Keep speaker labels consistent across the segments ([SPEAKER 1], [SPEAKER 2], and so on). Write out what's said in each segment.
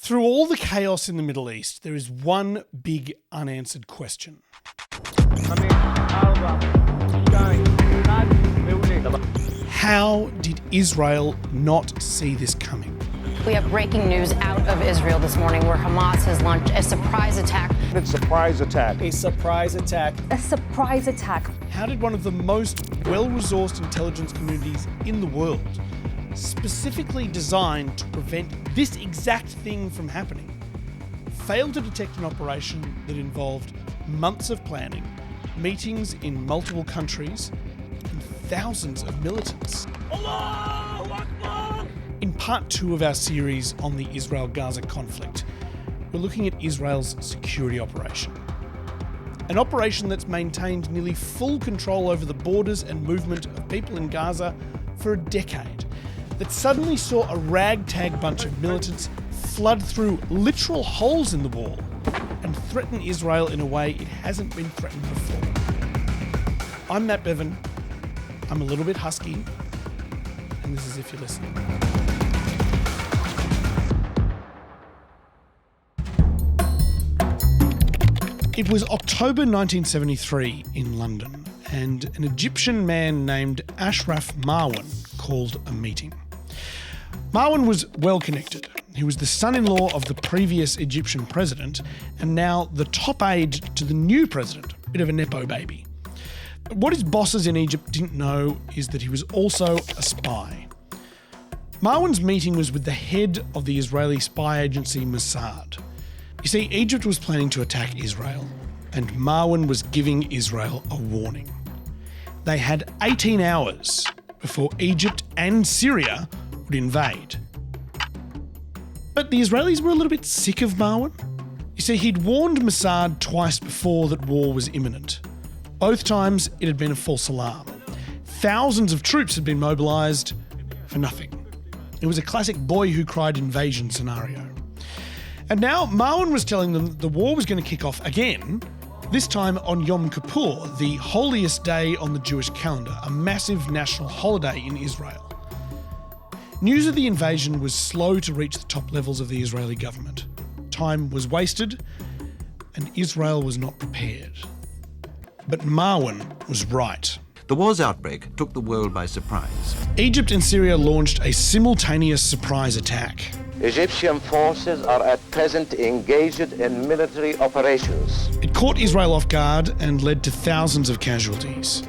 [SPEAKER 1] Through all the chaos in the Middle East, there is one big unanswered question. How did Israel not see this coming?
[SPEAKER 2] We have breaking news out of Israel this morning where Hamas has launched a surprise attack.
[SPEAKER 3] A surprise attack.
[SPEAKER 4] A surprise attack.
[SPEAKER 5] A surprise attack.
[SPEAKER 1] How did one of the most well-resourced intelligence communities in the world, specifically designed to prevent this exact thing from happening, fail to detect an operation that involved months of planning, meetings in multiple countries, and thousands of militants?
[SPEAKER 4] Allahu Akbar!
[SPEAKER 1] In part 2 of our series on the Israel-Gaza conflict, we're looking at Israel's security operation. An operation that's maintained nearly full control over the borders and movement of people in Gaza for a decade, that suddenly saw a ragtag bunch of militants flood through literal holes in the wall and threaten Israel in a way it hasn't been threatened before. I'm Matt Bevan. I'm a little bit husky, and this is If You're Listening. It was October 1973 in London, and an Egyptian man named Ashraf Marwan called a meeting. Marwan was well connected. He was the son-in-law of the previous Egyptian president, and now the top aide to the new president, a bit of a nepo baby. What his bosses in Egypt didn't know is that he was also a spy. Marwan's meeting was with the head of the Israeli spy agency Mossad. You see, Egypt was planning to attack Israel, and Marwan was giving Israel a warning. They had 18 hours before Egypt and Syria would invade. But the Israelis were a little bit sick of Marwan. You see, he'd warned Mossad twice before that war was imminent. Both times it had been a false alarm. Thousands of troops had been mobilised for nothing. It was a classic boy who cried invasion scenario. And now Marwan was telling them the war was going to kick off again, this time on Yom Kippur, the holiest day on the Jewish calendar, a massive national holiday in Israel. News of the invasion was slow to reach the top levels of the Israeli government. Time was wasted, and Israel was not prepared. But Marwan was right.
[SPEAKER 6] The war's outbreak took the world by surprise.
[SPEAKER 1] Egypt and Syria launched a simultaneous surprise attack.
[SPEAKER 3] Egyptian forces are at present engaged in military operations.
[SPEAKER 1] It caught Israel off guard and led to thousands of casualties.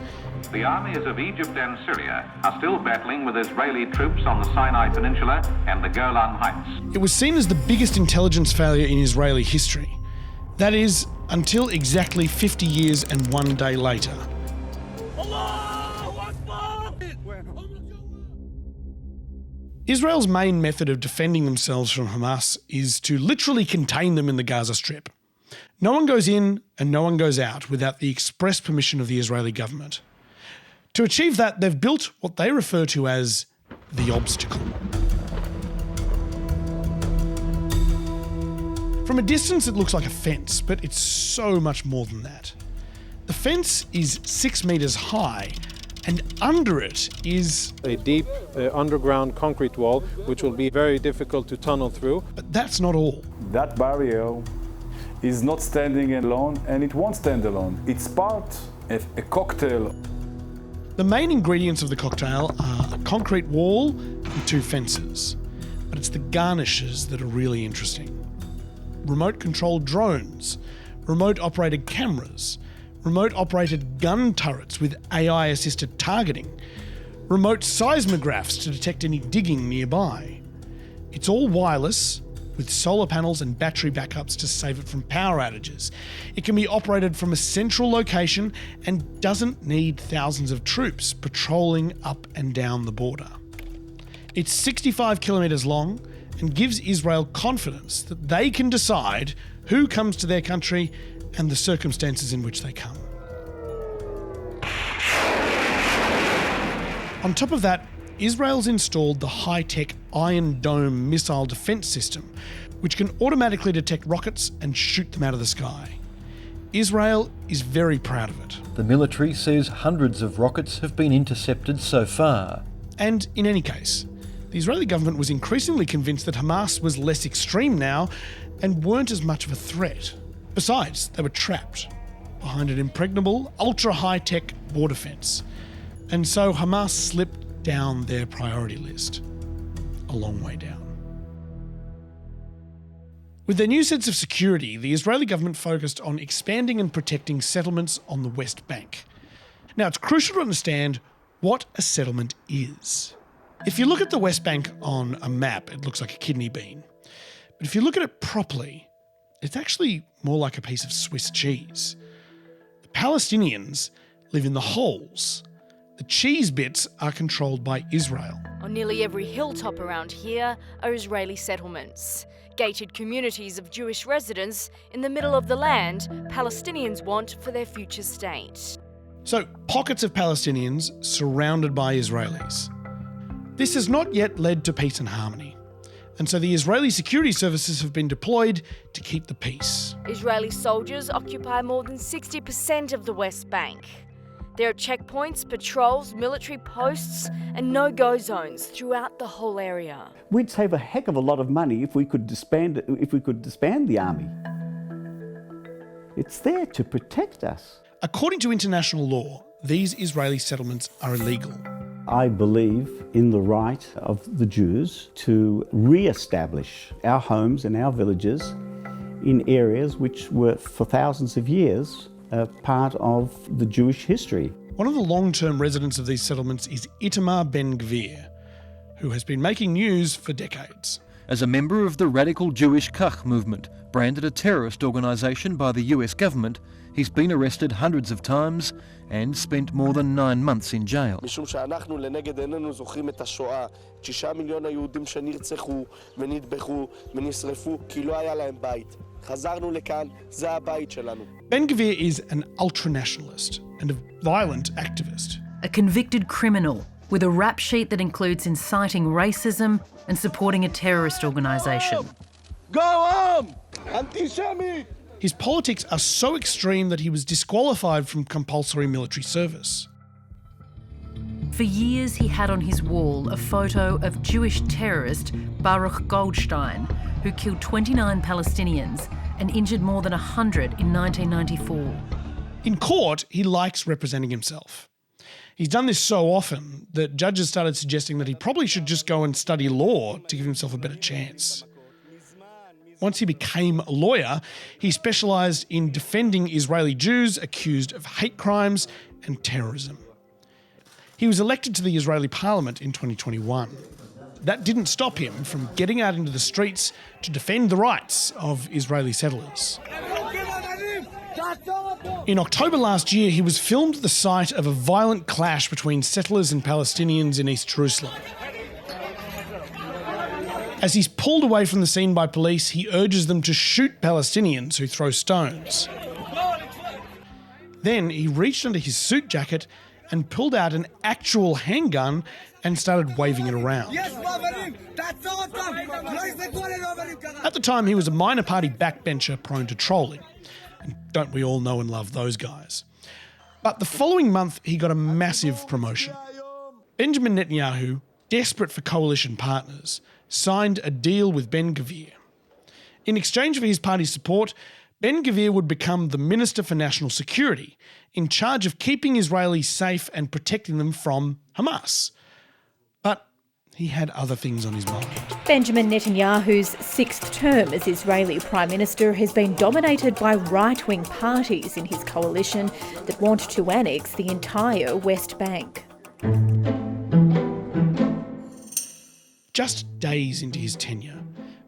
[SPEAKER 7] The armies of Egypt and Syria are still battling with Israeli troops on the Sinai Peninsula and the Golan Heights.
[SPEAKER 1] It was seen as the biggest intelligence failure in Israeli history. That is, until exactly 50 years and 1 day later.
[SPEAKER 4] Allahu Akbar!
[SPEAKER 1] Israel's main method of defending themselves from Hamas is to literally contain them in the Gaza Strip. No one goes in and no one goes out without the express permission of the Israeli government. To achieve that, they've built what they refer to as the obstacle. From a distance, it looks like a fence, but it's so much more than that. The fence is 6 metres high, and under it is
[SPEAKER 8] a deep underground concrete wall, which will be very difficult to tunnel through.
[SPEAKER 1] But that's not all.
[SPEAKER 9] That barrier is not standing alone, and it won't stand alone. It's part of a cocktail.
[SPEAKER 1] The main ingredients of the cocktail are a concrete wall and 2 fences. But it's the garnishes that are really interesting. Remote-controlled drones, remote-operated cameras, remote-operated gun turrets with AI-assisted targeting, remote seismographs to detect any digging nearby. It's all wireless, with solar panels and battery backups to save it from power outages. It can be operated from a central location and doesn't need thousands of troops patrolling up and down the border. It's 65 kilometres long and gives Israel confidence that they can decide who comes to their country and the circumstances in which they come. On top of that, Israel's installed the high-tech Iron Dome missile defence system, which can automatically detect rockets and shoot them out of the sky. Israel is very proud of it.
[SPEAKER 10] The military says hundreds of rockets have been intercepted so far.
[SPEAKER 1] And in any case, the Israeli government was increasingly convinced that Hamas was less extreme now and weren't as much of a threat. Besides, they were trapped behind an impregnable, ultra-high-tech border fence. And so Hamas slipped down their priority list. A long way down. With their new sense of security, the Israeli government focused on expanding and protecting settlements on the West Bank. Now, it's crucial to understand what a settlement is. If you look at the West Bank on a map, it looks like a kidney bean. But if you look at it properly, it's actually more like a piece of Swiss cheese. The Palestinians live in the holes. The cheese bits are controlled by Israel.
[SPEAKER 5] On nearly every hilltop around here are Israeli settlements. Gated communities of Jewish residents in the middle of the land Palestinians want for their future state.
[SPEAKER 1] So, pockets of Palestinians surrounded by Israelis. This has not yet led to peace and harmony. And so the Israeli security services have been deployed to keep the peace.
[SPEAKER 5] Israeli soldiers occupy more than 60% of the West Bank. There are checkpoints, patrols, military posts and no-go zones throughout the whole area.
[SPEAKER 10] We'd save a heck of a lot of money if we could disband the army. It's there to protect us.
[SPEAKER 1] According to international law, these Israeli settlements are illegal.
[SPEAKER 10] I believe in the right of the Jews to re-establish our homes and our villages in areas which were for thousands of years part of the Jewish history.
[SPEAKER 1] One of the long-term residents of these settlements is Itamar Ben-Gvir, who has been making news for decades.
[SPEAKER 11] As a member of the radical Jewish Kach movement, branded a terrorist organisation by the US government, he's been arrested hundreds of times and spent more than 9 months in jail.
[SPEAKER 12] משום שאנחנו לנגד עינינו זוכרים את השואה, 9 מיליון היהודים שנרצחו ונטבחו ונשרפו כי לא היה להם בית. חזרנו לכאן, זה הבית שלנו.
[SPEAKER 1] Ben-Gvir is an ultra-nationalist and a violent activist.
[SPEAKER 13] A convicted criminal with a rap sheet that includes inciting racism and supporting a terrorist organisation.
[SPEAKER 12] Go home! Anti-Semitic!
[SPEAKER 1] His politics are so extreme that he was disqualified from compulsory military service.
[SPEAKER 13] For years, he had on his wall a photo of Jewish terrorist Baruch Goldstein, who killed 29 Palestinians and injured more than 100 in 1994.
[SPEAKER 1] In court, he likes representing himself. He's done this so often that judges started suggesting that he probably should just go and study law to give himself a better chance. Once he became a lawyer, he specialised in defending Israeli Jews accused of hate crimes and terrorism. He was elected to the Israeli parliament in 2021. That didn't stop him from getting out into the streets to defend the rights of Israeli settlers. In October last year, he was filmed at the site of a violent clash between settlers and Palestinians in East Jerusalem. As he's pulled away from the scene by police, he urges them to shoot Palestinians who throw stones. Then he reached under his suit jacket and pulled out an actual handgun and started waving it around. At the time, he was a minor party backbencher prone to trolling. And don't we all know and love those guys? But the following month, he got a massive promotion. Benjamin Netanyahu, desperate for coalition partners, signed a deal with Ben-Gvir. In exchange for his party's support, Ben-Gvir would become the Minister for National Security, in charge of keeping Israelis safe and protecting them from Hamas. But he had other things on his mind.
[SPEAKER 14] Benjamin Netanyahu's sixth term as Israeli Prime Minister has been dominated by right-wing parties in his coalition that want to annex the entire West Bank.
[SPEAKER 1] Just days into his tenure,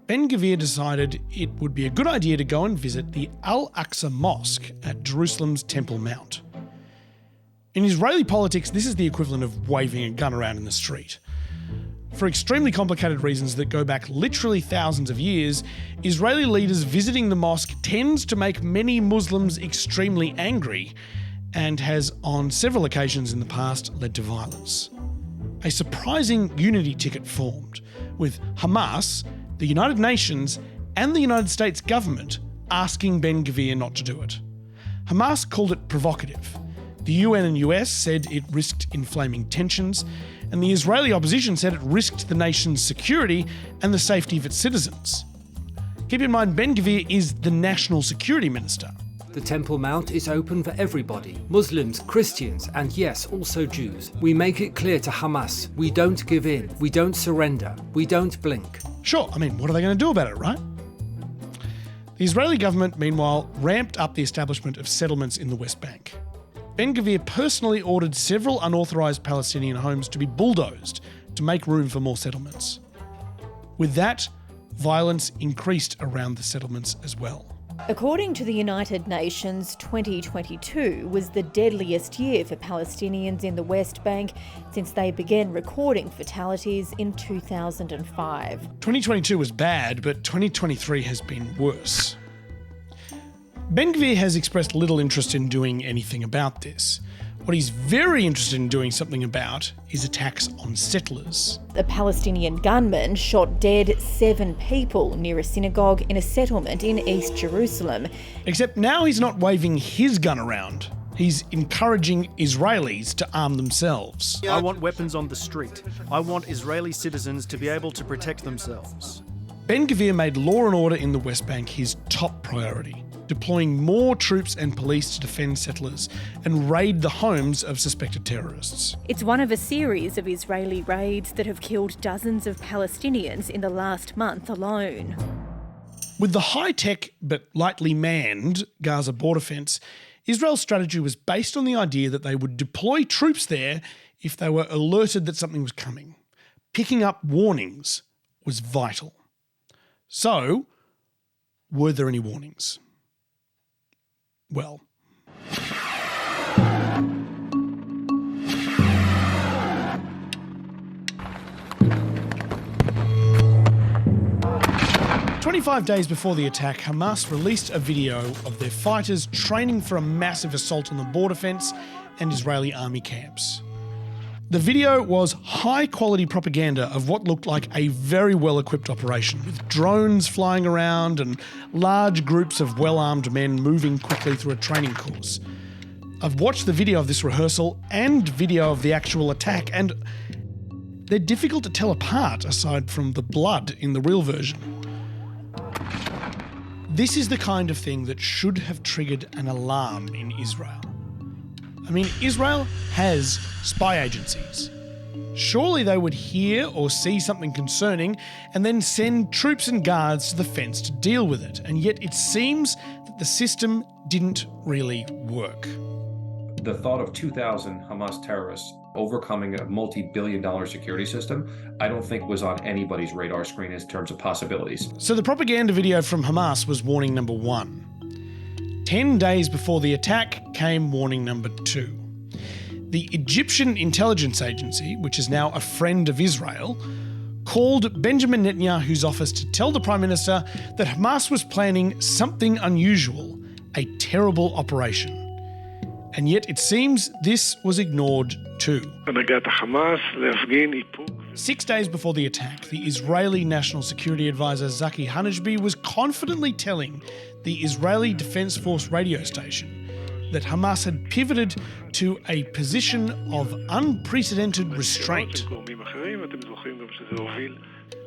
[SPEAKER 1] Ben-Gvir decided it would be a good idea to go and visit the Al-Aqsa Mosque at Jerusalem's Temple Mount. In Israeli politics, this is the equivalent of waving a gun around in the street. For extremely complicated reasons that go back literally thousands of years, Israeli leaders visiting the mosque tends to make many Muslims extremely angry and has on several occasions in the past led to violence. A surprising unity ticket formed, with Hamas, the United Nations and the United States government asking Ben-Gvir not to do it. Hamas called it provocative. The UN and US said it risked inflaming tensions, and the Israeli opposition said it risked the nation's security and the safety of its citizens. Keep in mind, Ben-Gvir is the National Security Minister.
[SPEAKER 15] The Temple Mount is open for everybody, Muslims, Christians, and yes, also Jews. We make it clear to Hamas, we don't give in, we don't surrender, we don't blink.
[SPEAKER 1] Sure, I mean, what are they going to do about it, right? The Israeli government, meanwhile, ramped up the establishment of settlements in the West Bank. Ben-Gvir personally ordered several unauthorised Palestinian homes to be bulldozed to make room for more settlements. With that, violence increased around the settlements as well.
[SPEAKER 14] According to the United Nations, 2022 was the deadliest year for Palestinians in the West Bank since they began recording fatalities in 2005.
[SPEAKER 1] 2022 was bad, but 2023 has been worse. Ben-Gvir has expressed little interest in doing anything about this. What he's very interested in doing something about is attacks on settlers.
[SPEAKER 14] A Palestinian gunman shot dead 7 people near a synagogue in a settlement in East Jerusalem.
[SPEAKER 1] Except now he's not waving his gun around. He's encouraging Israelis to arm themselves.
[SPEAKER 16] I want weapons on the street. I want Israeli citizens to be able to protect themselves.
[SPEAKER 1] Ben-Gvir made law and order in the West Bank his top priority, deploying more troops and police to defend settlers and raid the homes of suspected terrorists.
[SPEAKER 14] It's one of a series of Israeli raids that have killed dozens of Palestinians in the last month alone.
[SPEAKER 1] With the high-tech but lightly manned Gaza border fence, Israel's strategy was based on the idea that they would deploy troops there if they were alerted that something was coming. Picking up warnings was vital. So, were there any warnings? Well, "25 days before the attack, Hamas released a video of their fighters training for a massive assault on the border fence and Israeli army camps. The video was high-quality propaganda of what looked like a very well-equipped operation, with drones flying around and large groups of well-armed men moving quickly through a training course. I've watched the video of this rehearsal and video of the actual attack, and they're difficult to tell apart aside from the blood in the real version. This is the kind of thing that should have triggered an alarm in Israel. I mean, Israel has spy agencies. Surely they would hear or see something concerning and then send troops and guards to the fence to deal with it. And yet it seems that the system didn't really work.
[SPEAKER 17] The thought of 2,000 Hamas terrorists overcoming a multi-billion-dollar security system, I don't think was on anybody's radar screen in terms of possibilities.
[SPEAKER 1] So the propaganda video from Hamas was warning number 1. 10 days before the attack came warning number 2. The Egyptian intelligence agency, which is now a friend of Israel, called Benjamin Netanyahu's office to tell the Prime Minister that Hamas was planning something unusual, a terrible operation. And yet it seems this was ignored too. 6 days before the attack, the Israeli National Security Advisor Zaki Hanashbi was confidently telling the Israeli Defense Force radio station that Hamas had pivoted to a position of unprecedented restraint.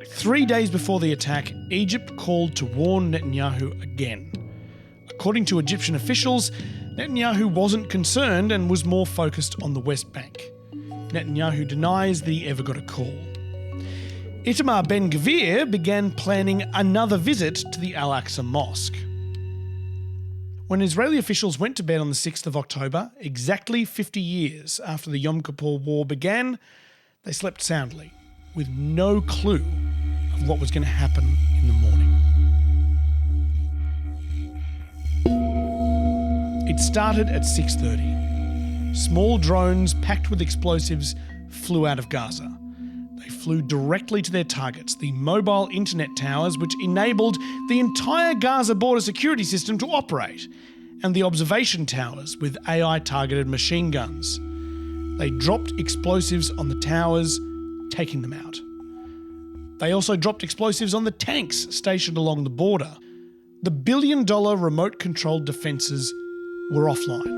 [SPEAKER 1] 3 days before the attack, Egypt called to warn Netanyahu again. According to Egyptian officials, Netanyahu wasn't concerned and was more focused on the West Bank. Netanyahu denies that he ever got a call. Itamar Ben-Gvir began planning another visit to the Al-Aqsa Mosque. When Israeli officials went to bed on the 6th of October, exactly 50 years after the Yom Kippur War began, they slept soundly, with no clue of what was going to happen in the morning. It started at 6:30. Small drones packed with explosives flew out of Gaza. They flew directly to their targets, the mobile internet towers which enabled the entire Gaza border security system to operate, and the observation towers with AI-targeted machine guns. They dropped explosives on the towers, taking them out. They also dropped explosives on the tanks stationed along the border. The billion-dollar remote-controlled defences were offline.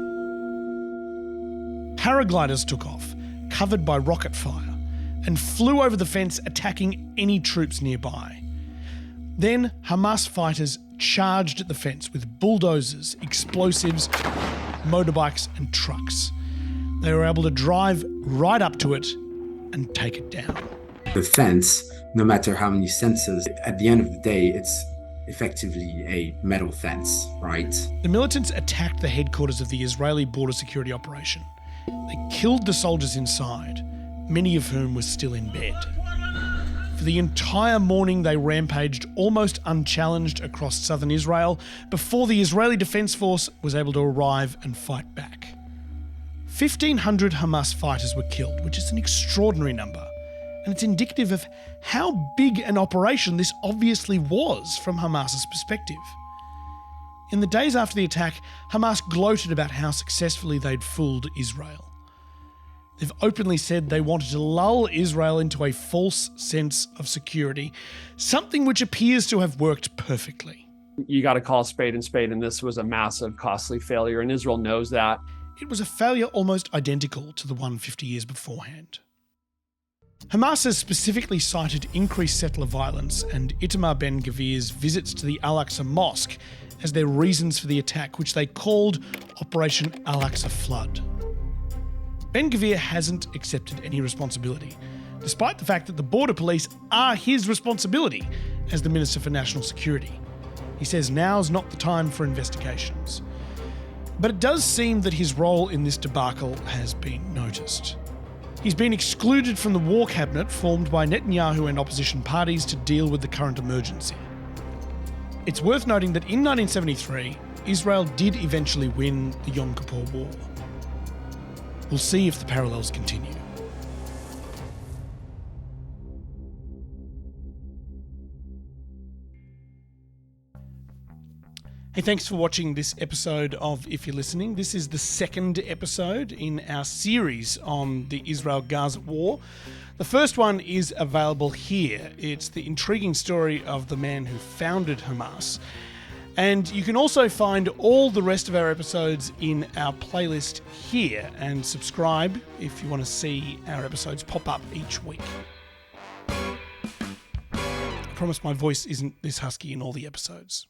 [SPEAKER 1] Paragliders took off, covered by rocket fire. and flew over the fence, attacking any troops nearby. Then Hamas fighters charged at the fence with bulldozers, explosives, motorbikes and trucks. They were able to drive right up to it and take it down.
[SPEAKER 18] The fence, no matter how many sensors, at the end of the day, it's effectively a metal fence, right?
[SPEAKER 1] The militants attacked the headquarters of the Israeli border security operation. They killed the soldiers inside, many of whom were still in bed. For the entire morning, they rampaged almost unchallenged across southern Israel before the Israeli Defense Force was able to arrive and fight back. 1,500 Hamas fighters were killed, which is an extraordinary number, and it's indicative of how big an operation this obviously was from Hamas's perspective. In the days after the attack, Hamas gloated about how successfully they'd fooled Israel. They've openly said they wanted to lull Israel into a false sense of security, something which appears to have worked perfectly.
[SPEAKER 19] You got to call a spade, and this was a massive, costly failure, and Israel knows that.
[SPEAKER 1] It was a failure almost identical to the one 50 years beforehand. Hamas has specifically cited increased settler violence and Itamar Ben-Gvir's visits to the Al-Aqsa Mosque as their reasons for the attack, which they called Operation Al-Aqsa Flood. Ben-Gvir hasn't accepted any responsibility, despite the fact that the border police are his responsibility as the Minister for National Security. He says now's not the time for investigations. But it does seem that his role in this debacle has been noticed. He's been excluded from the war cabinet formed by Netanyahu and opposition parties to deal with the current emergency. It's worth noting that in 1973, Israel did eventually win the Yom Kippur War. We'll see if the parallels continue. Hey, thanks for watching this episode of If You're Listening. This is the second episode in our series on the Israel-Gaza War. The first one is available here. It's the intriguing story of the man who founded Hamas. And you can also find all the rest of our episodes in our playlist here, and subscribe if you want to see our episodes pop up each week. I promise my voice isn't this husky in all the episodes.